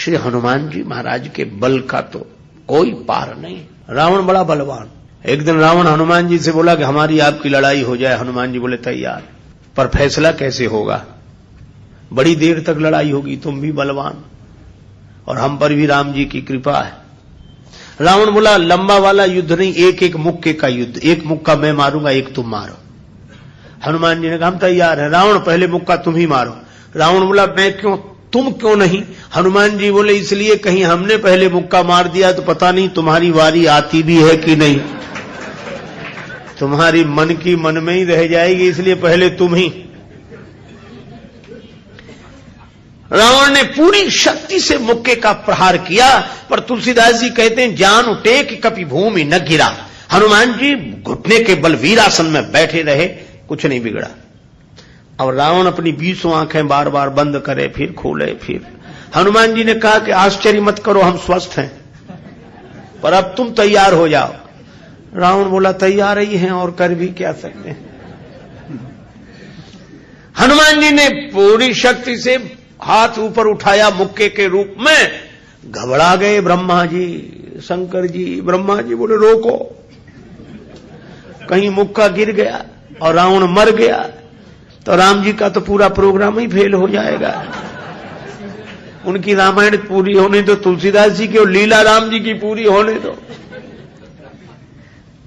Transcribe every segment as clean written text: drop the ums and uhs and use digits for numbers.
श्री हनुमान जी महाराज के बल का तो कोई पार नहीं। रावण बड़ा बलवान। एक दिन रावण हनुमान जी से बोला कि हमारी आपकी लड़ाई हो जाए। हनुमान जी बोले तैयार, पर फैसला कैसे होगा? बड़ी देर तक लड़ाई होगी, तुम भी बलवान और हम पर भी राम जी की कृपा है। रावण बोला लंबा वाला युद्ध नहीं, एक एक मुक्के का युद्ध, एक मुक्का मैं मारूंगा, एक तुम मारो। हनुमान जी ने कहा हम तैयार है। रावण पहले मुक्का तुम ही मारो। रावण बोला मैं क्यों, तुम क्यों नहीं? हनुमान जी बोले इसलिए कहीं हमने पहले मुक्का मार दिया तो पता नहीं तुम्हारी वारी आती भी है कि नहीं, तुम्हारी मन की मन में ही रह जाएगी, इसलिए पहले तुम ही। रावण ने पूरी शक्ति से मुक्के का प्रहार किया, पर तुलसीदास जी कहते हैं जान उठे कि कभी भूमि न गिरा। हनुमान जी घुटने के बल वीरासन में बैठे रहे, कुछ नहीं बिगड़ा। और रावण अपनी 20 आंखें बार बार बंद करे फिर खोले फिर। हनुमान जी ने कहा कि आश्चर्य मत करो, हम स्वस्थ हैं, पर अब तुम तैयार हो जाओ। रावण बोला तैयार ही हैं और कर भी क्या सकते हैं। हनुमान जी ने पूरी शक्ति से हाथ ऊपर उठाया मुक्के के रूप में। घबरा गए ब्रह्मा जी, शंकर जी। ब्रह्मा जी बोले रोको, कहीं मुक्का गिर गया और रावण मर गया तो राम जी का तो पूरा प्रोग्राम ही फेल हो जाएगा। उनकी रामायण पूरी होने दो, तुलसीदास जी की और लीला राम जी की पूरी होने दो।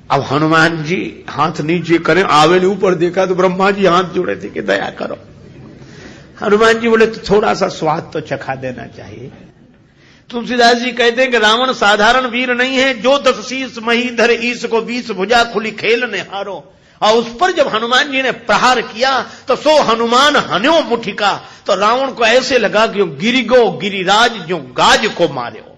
अब हनुमान जी हाथ नीचे करें, आवे ने ऊपर देखा तो ब्रह्मा जी हाथ जोड़े थे कि दया करो। हनुमान जी बोले तो थोड़ा सा स्वाद तो चखा देना चाहिए। तुलसीदास जी कहते हैं कि रावण साधारण वीर नहीं है, जो 10 शीस महीधर ईश को 20 भुजा खुली खेल ने हारो। और उस पर जब हनुमान जी ने प्रहार किया तो सो हनुमान हन्यो मुठिका, तो रावण को ऐसे लगा कि गिरिगो गिरिराज जो गाज को मारे हो,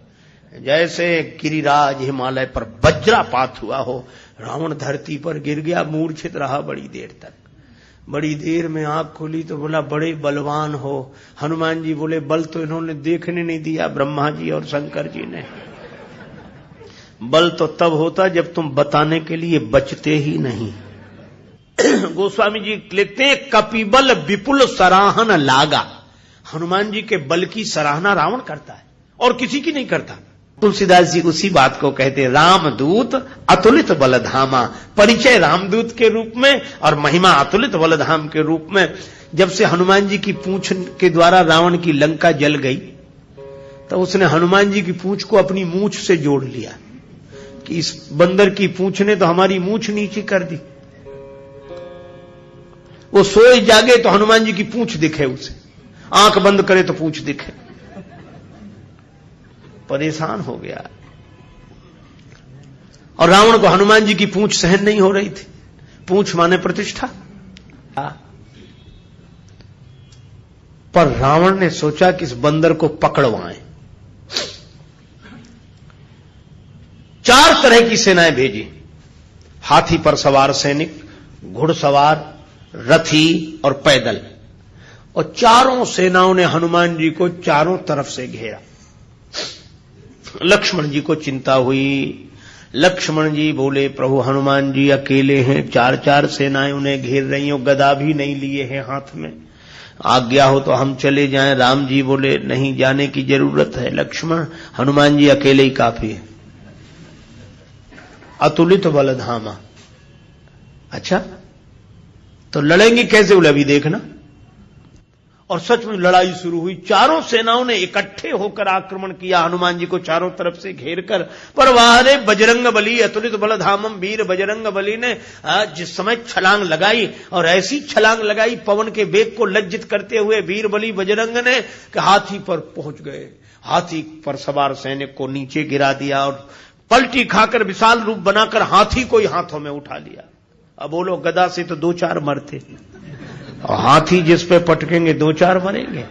जैसे गिरिराज हिमालय पर वज्रापात हुआ हो। रावण धरती पर गिर गया, मूर्छित रहा बड़ी देर तक। बड़ी देर में आंख खुली तो बोला बड़े बलवान हो। हनुमान जी बोले बल तो इन्होंने देखने नहीं दिया, ब्रह्मा जी और शंकर जी ने। बल तो तब होता जब तुम बताने के लिए बचते ही नहीं। गोस्वामी जी लिखते हैं कपिबल विपुल सराहन लागा। हनुमान जी के बल की सराहना रावण करता है और किसी की नहीं करता। तुलसीदास जी उसी बात को कहते हैं रामदूत अतुलित बलधामा। परिचय रामदूत के रूप में और महिमा अतुलित बलधाम के रूप में। जब से हनुमान जी की पूंछ के द्वारा रावण की लंका जल गई तो उसने हनुमान जी की पूंछ को अपनी मूंछ से जोड़ लिया कि इस बंदर की पूंछ ने तो हमारी मूंछ नीची कर दी। वो सोए जागे तो हनुमान जी की पूंछ दिखे उसे, आंख बंद करे तो पूंछ दिखे। परेशान हो गया। और रावण को हनुमान जी की पूंछ सहन नहीं हो रही थी। पूंछ माने प्रतिष्ठा। पर रावण ने सोचा कि इस बंदर को पकड़वाएं। 4 तरह की सेनाएं भेजी। हाथी पर सवार सैनिक, घुड़सवार, रथी और पैदल। और चारों सेनाओं ने हनुमान जी को चारों तरफ से घेरा। लक्ष्मण जी को चिंता हुई। लक्ष्मण जी बोले प्रभु हनुमान जी अकेले हैं, 4 सेनाएं उन्हें घेर रही हो, गदा भी नहीं लिए हैं हाथ में, आज्ञा हो तो हम चले जाएं। राम जी बोले नहीं जाने की जरूरत है लक्ष्मण, हनुमान जी अकेले ही काफी है। अतुलित बलधामा। अच्छा तो लड़ेंगे कैसे? बोले अभी देखना। और सच में लड़ाई शुरू हुई। चारों सेनाओं ने इकट्ठे होकर आक्रमण किया हनुमान जी को चारों तरफ से घेरकर। पर वाहरे बजरंग बली अतुलित बलधामम। वीर बजरंग बली ने जिस समय छलांग लगाई और ऐसी छलांग लगाई पवन के वेग को लज्जित करते हुए वीर बली बजरंग ने कि हाथी पर पहुंच गए। हाथी पर सवार सैनिक को नीचे गिरा दिया और पलटी खाकर विशाल रूप बनाकर हाथी को ही हाथों में उठा लिया। अब बोलो गदा से तो 2-4 मरते और हाथी जिस पे पटकेंगे 2-4 मरेंगे।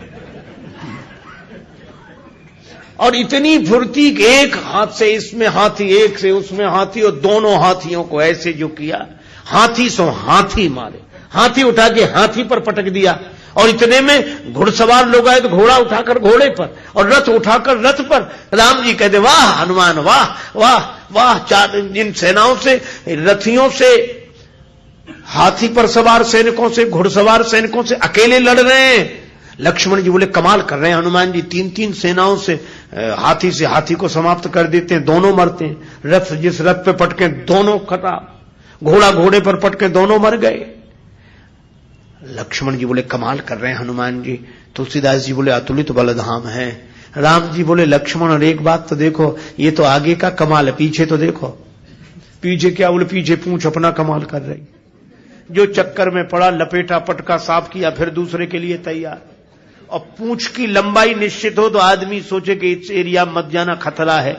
और इतनी फुर्ती एक हाथ से इसमें हाथी, एक से उसमें हाथी, और दोनों हाथियों को ऐसे जो किया, हाथी सो हाथी मारे। हाथी उठा के हाथी पर पटक दिया। और इतने में घुड़सवार लोग आए तो घोड़ा उठाकर घोड़े पर और रथ उठाकर रथ पर। राम जी कहते वाह हनुमान वाह वाह वाह। 4 इन सेनाओं से, रथियों से, हाथी पर सवार सैनिकों से, घुड़सवार सैनिकों से अकेले लड़ रहे हैं। लक्ष्मण जी बोले कमाल कर रहे हैं हनुमान जी, 3-3 सेनाओं से हाथी को समाप्त कर देते हैं, दोनों मरते हैं। रथ जिस रथ पे पटके दोनों खराब, घोड़ा घोड़े पर पटके दोनों मर गए। लक्ष्मण जी बोले कमाल कर रहे हैं हनुमान जी। तुलसीदास जी बोले अतुलित बलधाम है। राम जी बोले लक्ष्मण और एक बात तो देखो, ये तो आगे का कमाल है, पीछे तो देखो। पीछे क्या? बोले पीछे पूंछ अपना कमाल कर रही। जो चक्कर में पड़ा, लपेटा पटका साफ किया, फिर दूसरे के लिए तैयार। और पूंछ की लंबाई निश्चित हो तो आदमी सोचे कि इस एरिया मत जाना, खतरा है,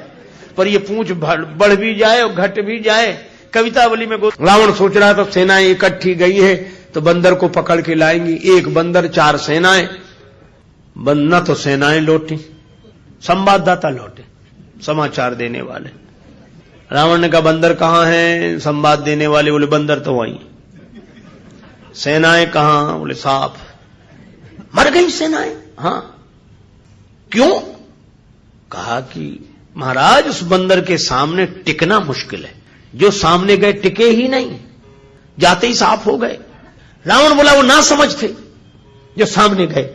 पर ये पूंछ बढ़ भी जाए और घट भी जाए। कवितावली में रावण सोच रहा था सेनाएं इकट्ठी गई है तो बंदर को पकड़ के लाएंगी, एक बंदर 4 सेनाएं। न तो सेनाएं लौटी, संवाददाता लौटे, समाचार देने वाले। रावण ने कहा बंदर कहां हैं? संवाद देने वाले बोले बंदर तो वहीं। सेनाएं कहां? बोले साफ मर गई सेनाएं। हां, क्यों? कहा कि महाराज उस बंदर के सामने टिकना मुश्किल है, जो सामने गए टिके ही नहीं, जाते ही साफ हो गए। रावण बोला वो ना समझ थे जो सामने गए,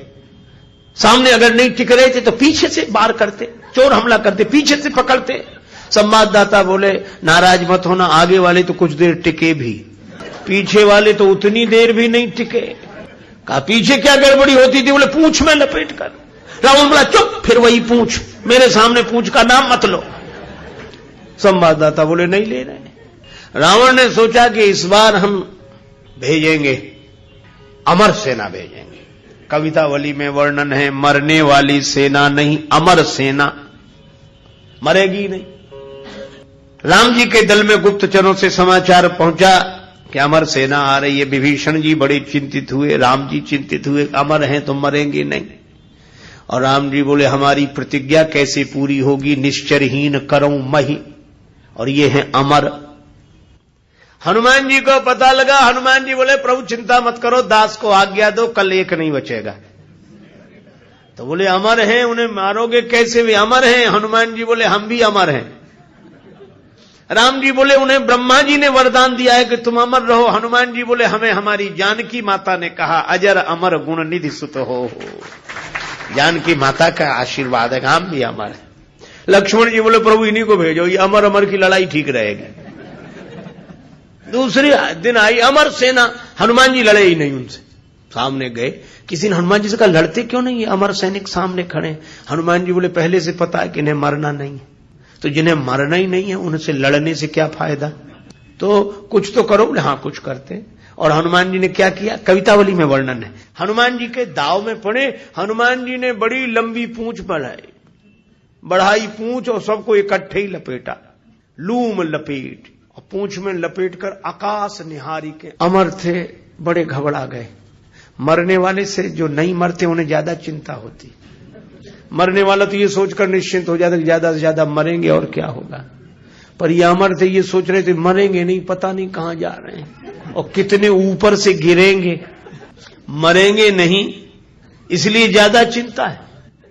सामने अगर नहीं टिक रहे थे तो पीछे से वार करते, चोर हमला करते, पीछे से पकड़ते। संवाददाता बोले नाराज मत होना, आगे वाले तो कुछ देर टिके भी, पीछे वाले तो उतनी देर भी नहीं टिके। कहा पीछे क्या गड़बड़ी होती थी? बोले पूंछ में लपेट कर। रावण बोला चुप, फिर वही पूंछ, मेरे सामने पूंछ का नाम मत लो। संवाददाता बोले नहीं ले रहे। रावण ने सोचा कि इस बार हम भेजेंगे, अमर सेना भेजेंगे। कवितावली में वर्णन है मरने वाली सेना नहीं, अमर सेना, मरेगी नहीं। राम जी के दल में गुप्तचरों से समाचार पहुंचा कि अमर सेना आ रही है। विभीषण जी बड़े चिंतित हुए, राम जी चिंतित हुए, अमर हैं तो मरेंगे नहीं। और राम जी बोले हमारी प्रतिज्ञा कैसे पूरी होगी? निश्चरहीन करऊं मही, और ये है अमर। हनुमान जी को पता लगा। हनुमान जी बोले प्रभु चिंता मत करो, दास को आज्ञा दो, कल एक नहीं बचेगा। तो बोले अमर हैं, उन्हें मारोगे कैसे? वे अमर हैं। हनुमान जी बोले हम भी अमर हैं। राम जी बोले उन्हें ब्रह्मा जी ने वरदान दिया है कि तुम अमर रहो। हनुमान जी बोले हमें हमारी जानकी माता ने कहा अजर अमर गुण निधि सुत हो। जानकी माता का आशीर्वाद है, हम भी अमर है। लक्ष्मण जी बोले प्रभु इन्हीं को भेजो, ये अमर अमर की लड़ाई ठीक रहेगी। दूसरे दिन आई अमर सेना, हनुमान जी लड़े ही नहीं उनसे। सामने गए, किसी ने हनुमान जी से कहा लड़ते क्यों नहीं, अमर सैनिक सामने खड़े। हनुमान जी बोले पहले से पता है कि इन्हें मरना नहीं है, तो जिन्हें मरना ही नहीं है उनसे लड़ने से क्या फायदा, तो कुछ तो करो। बोले हाँ कुछ करते। और हनुमान जी ने क्या किया? कवितावली में वर्णन है। हनुमान जी के दाव में पड़े, हनुमान जी ने बड़ी लंबी पूंछ बढ़ाई पूंछ और सबको इकट्ठे ही लपेटा, लूम लपेट, और पूंछ में लपेट कर आकाश निहारी के अमर थे, बड़े घबरा गए। मरने वाले से जो नहीं मरते उन्हें ज्यादा चिंता होती, मरने वाला तो ये सोचकर निश्चिंत हो जाता कि ज्यादा से ज्यादा मरेंगे और क्या होगा, पर ये अमर थे, ये सोच रहे थे मरेंगे नहीं, पता नहीं कहां जा रहे हैं और कितने ऊपर से गिरेंगे, मरेंगे नहीं, इसलिए ज्यादा चिंता है।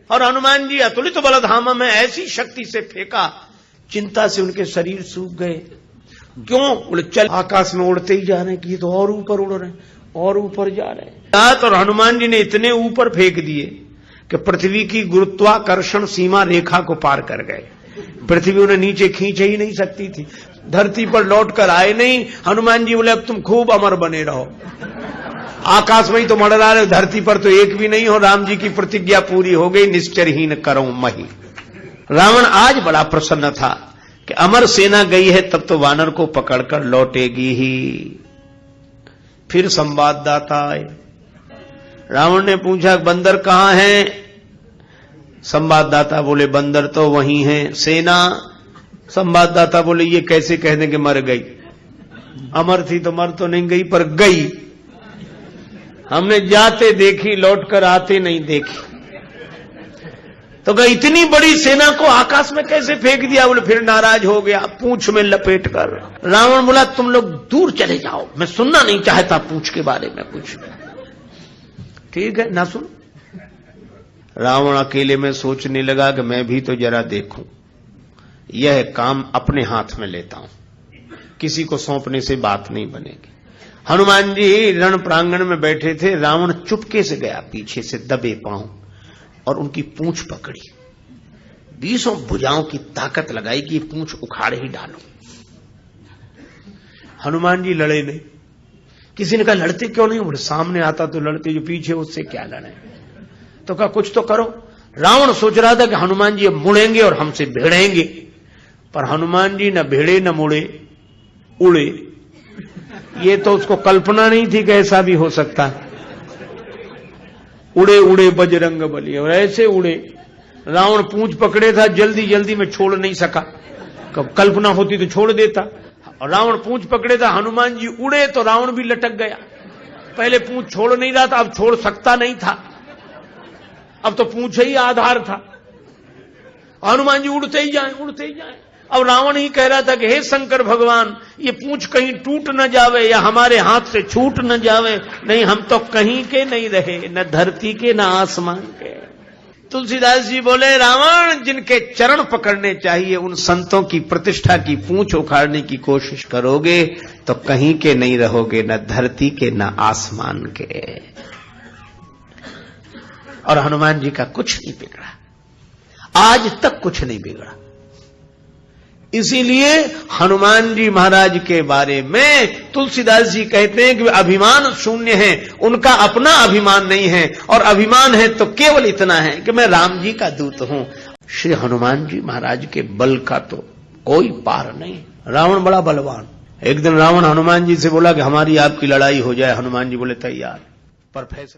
और हनुमान जी अतुलित बलधाम में ऐसी शक्ति से फेंका, चिंता से उनके शरीर सूख गए। क्यों? बोले चल आकाश में उड़ते ही जा रहे हैं कि ये तो और ऊपर उड़ रहे हैं और ऊपर जा रहे हैं। और हनुमान जी ने इतने ऊपर फेंक दिए कि पृथ्वी की गुरुत्वाकर्षण सीमा रेखा को पार कर गए। पृथ्वी उन्हें नीचे खींच ही नहीं सकती थी, धरती पर लौट कर आए नहीं। हनुमान जी बोले अब तुम खूब अमर बने रहो, आकाश में ही तो मंडरा रहे, धरती पर तो एक भी नहीं हो। राम जी की प्रतिज्ञा पूरी हो गई, निश्चरहीन करऊं मही। रावण आज बड़ा प्रसन्न था कि अमर सेना गई है, तब तो वानर को पकड़कर लौटेगी ही। फिर संवाददाता आए, रावण ने पूछा बंदर कहां है? संवाददाता बोले बंदर तो वहीं है। सेना? संवाददाता बोले ये कैसे कह दें कि मर गई, अमर थी तो मर तो नहीं गई पर गई, हमने जाते देखी लौटकर आते नहीं देखी। तो कहा इतनी बड़ी सेना को आकाश में कैसे फेंक दिया? बोले फिर नाराज हो गया, पूंछ में लपेट कर। रावण बोला तुम लोग दूर चले जाओ, मैं सुनना नहीं चाहता पूंछ के बारे में कुछ। ठीक है ना सुन। रावण अकेले में सोचने लगा कि मैं भी तो जरा देखूं, यह काम अपने हाथ में लेता हूं, किसी को सौंपने से बात नहीं बनेगी। हनुमान जी रण प्रांगण में बैठे थे, रावण चुपके से गया पीछे से दबे पांव और उनकी पूंछ पकड़ी, 20 भुजाओं की ताकत लगाई कि ये पूंछ उखाड़ ही डालो। हनुमान जी लड़े नहीं। किसी ने कहा लड़ते क्यों नहीं? बोले सामने आता तो लड़ते, जो पीछे उससे क्या लड़े। तो कहा कुछ तो करो। रावण सोच रहा था कि हनुमान जी अब मुड़ेंगे और हमसे भिड़ेंगे, पर हनुमान जी न भिड़े न मुड़े, उड़े। ये तो उसको कल्पना नहीं थी कि ऐसा भी हो सकता। उड़े उड़े बजरंग बली, और ऐसे उड़े। रावण पूंछ पकड़े था, जल्दी जल्दी में छोड़ नहीं सका। कल्पना होती तो छोड़ देता। और रावण पूंछ पकड़े था, हनुमान जी उड़े तो रावण भी लटक गया। पहले पूंछ छोड़ नहीं रहा था, अब छोड़ सकता नहीं था, अब तो पूंछ ही आधार था। हनुमान जी उड़ते ही जाए, उड़ते ही जाए। अब रावण ही कह रहा था कि हे शंकर भगवान, ये पूंछ कहीं टूट न जावे या हमारे हाथ से छूट न जावे, नहीं हम तो कहीं के नहीं रहे, न धरती के न आसमान के। तुलसीदास जी बोले, रावण जिनके चरण पकड़ने चाहिए उन संतों की प्रतिष्ठा की पूंछ उखाड़ने की कोशिश करोगे तो कहीं के नहीं रहोगे, न धरती के न आसमान के। और हनुमान जी का कुछ नहीं बिगड़ा, आज तक कुछ नहीं बिगड़ा। इसीलिए हनुमान जी महाराज के बारे में तुलसीदास जी कहते हैं कि वे अभिमान शून्य हैं, उनका अपना अभिमान नहीं है, और अभिमान है तो केवल इतना है कि मैं राम जी का दूत हूं। श्री हनुमान जी महाराज के बल का तो कोई पार नहीं। रावण बड़ा बलवान। एक दिन रावण हनुमान जी से बोला कि हमारी आपकी लड़ाई हो जाए। हनुमान जी बोले तैयार, पर फैसला